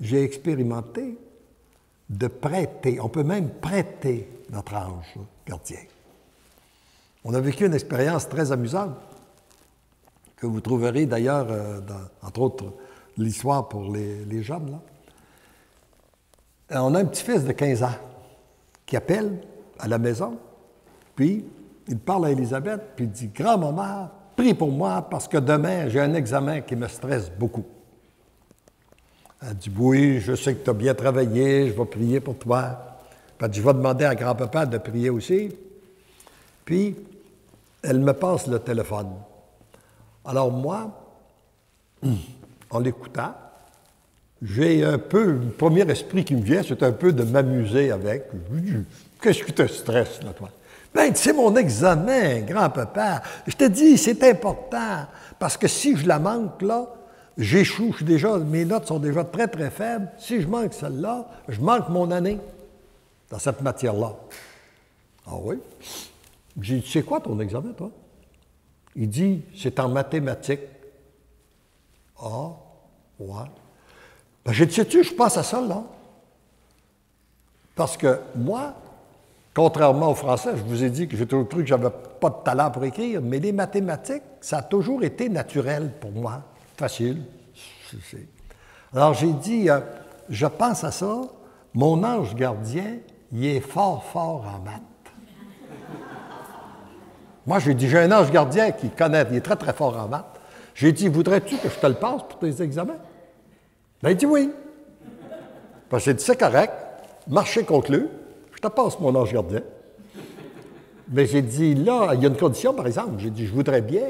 j'ai expérimenté de prêter, on peut même prêter notre ange gardien. On a vécu une expérience très amusante, que vous trouverez d'ailleurs, entre autres, l'histoire pour les jeunes. Là. On a un petit-fils de 15 ans qui appelle à la maison, puis il parle à Élisabeth, puis il dit « Grand-maman, prie pour moi parce que demain, j'ai un examen qui me stresse beaucoup. » Elle dit « Oui, je sais que tu as bien travaillé, je vais prier pour toi. » Puis elle dit « Je vais demander à grand-papa de prier aussi. » Puis, elle me passe le téléphone. Alors moi, en l'écoutant, j'ai un peu, le premier esprit qui me vient, c'est un peu de m'amuser avec. Qu'est-ce qui te stresse, là, toi? Ben, c'est mon examen, grand-papa. Je te dis, c'est important, parce que si je la manque, là, j'échoue. Mes notes sont déjà très, très faibles. Si je manque celle-là, je manque mon année dans cette matière-là. Ah oui? J'ai dit, c'est quoi ton examen, toi? Il dit, c'est en mathématiques. Ah, ouais. Ben, j'ai dit, sais-tu, je passe à ça, là. Parce que moi, contrairement au français, je vous ai dit que j'ai toujours cru que je n'avais pas de talent pour écrire, mais les mathématiques, ça a toujours été naturel pour moi. Facile. Alors, j'ai dit, je pense à ça, mon ange gardien, il est fort, fort en maths. Moi, j'ai dit, j'ai un ange gardien qui connaît, il est très, très fort en maths. J'ai dit, voudrais-tu que je te le passe pour tes examens? Ben, il dit oui. Ben, j'ai dit, c'est correct, marché conclu, je te passe mon ange gardien. Mais j'ai dit, là, il y a une condition, par exemple. J'ai dit, je voudrais bien,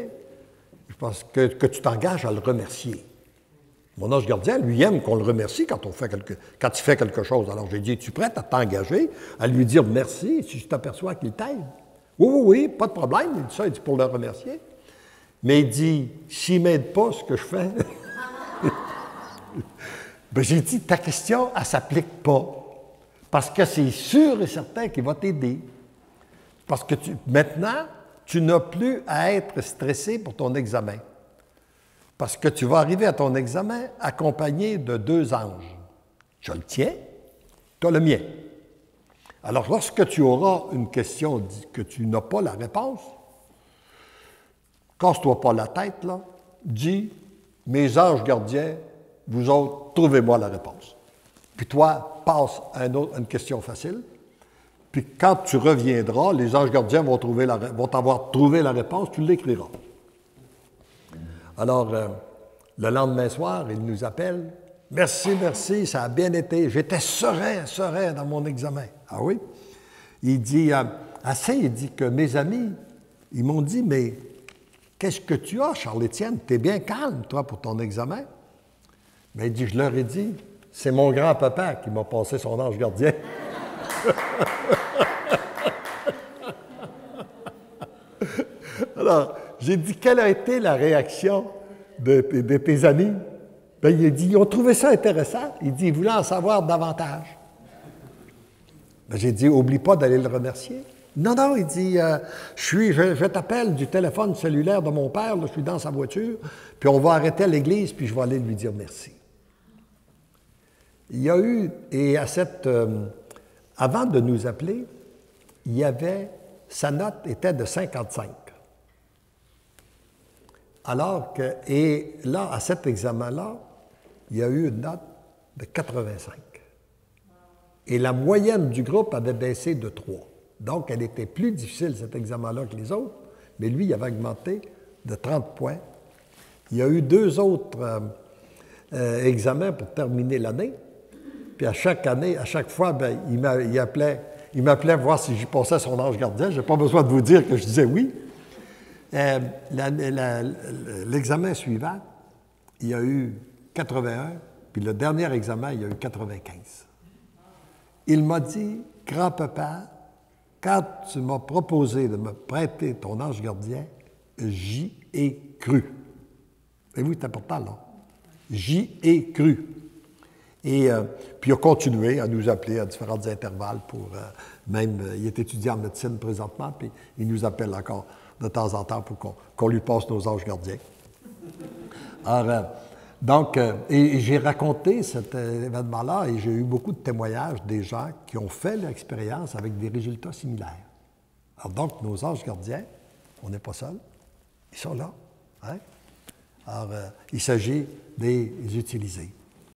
je pense que tu t'engages à le remercier. Mon ange gardien, lui, aime qu'on le remercie quand il fait quelque chose. Alors, j'ai dit, es-tu prête à t'engager, à lui dire merci si je t'aperçois qu'il t'aide? Oui, oui, oui, pas de problème. Il dit ça, il dit pour le remercier. Mais il dit, s'il ne m'aide pas, ce que je fais... Ben, j'ai dit, ta question, elle ne s'applique pas. Parce que c'est sûr et certain qu'il va t'aider. Parce que maintenant, tu n'as plus à être stressé pour ton examen. Parce que tu vas arriver à ton examen accompagné de 2 anges. Je le tiens, tu as le mien. Alors, lorsque tu auras une question que tu n'as pas la réponse, casse-toi pas la tête, là, dis, mes anges gardiens, vous autres, trouvez-moi la réponse. Puis toi, passe à une question facile, puis quand tu reviendras, les anges gardiens vont t'avoir trouvé la réponse, tu l'écriras. Alors, le lendemain soir, il nous appelle, « Merci, merci, ça a bien été, j'étais serein dans mon examen. » Ah oui? Il dit, il dit que mes amis, ils m'ont dit, mais qu'est-ce que tu as, Charles-Étienne? Tu es bien calme, toi, pour ton examen. Mais il dit, je leur ai dit, c'est mon grand-papa qui m'a passé son ange gardien. Alors, j'ai dit, quelle a été la réaction de tes amis? Bien, il a dit, ils ont trouvé ça intéressant. Il dit, ils voulaient en savoir davantage. Ben, j'ai dit, oublie pas d'aller le remercier. Non, non, il dit, je t'appelle du téléphone cellulaire de mon père, là, je suis dans sa voiture, puis on va arrêter à l'église, puis je vais aller lui dire merci. Il y a eu, et avant de nous appeler, sa note était de 55. Alors que, et là, à cet examen-là, il y a eu une note de 85. Et la moyenne du groupe avait baissé de 3. Donc, elle était plus difficile, cet examen-là, que les autres, mais lui, il avait augmenté de 30 points. Il y a eu 2 autres examens pour terminer l'année. Puis à chaque année, à chaque fois, bien, il m'appelait voir si j'y passais son ange gardien. Je n'ai pas besoin de vous dire que je disais oui. L'examen suivant, il y a eu 81, puis le dernier examen, il y a eu 95. Il m'a dit, « Grand-papa, quand tu m'as proposé de me prêter ton ange gardien, j'y ai cru. » Et oui, c'est important, là. J'y ai cru. Et puis il a continué à nous appeler à différents intervalles pour il est étudiant en médecine présentement, puis il nous appelle encore de temps en temps pour qu'on lui passe nos anges gardiens. Alors, Donc, et j'ai raconté cet événement-là et j'ai eu beaucoup de témoignages des gens qui ont fait l'expérience avec des résultats similaires. Alors donc, nos anges gardiens, on n'est pas seuls, ils sont là. Hein? Alors, il s'agit de les utiliser.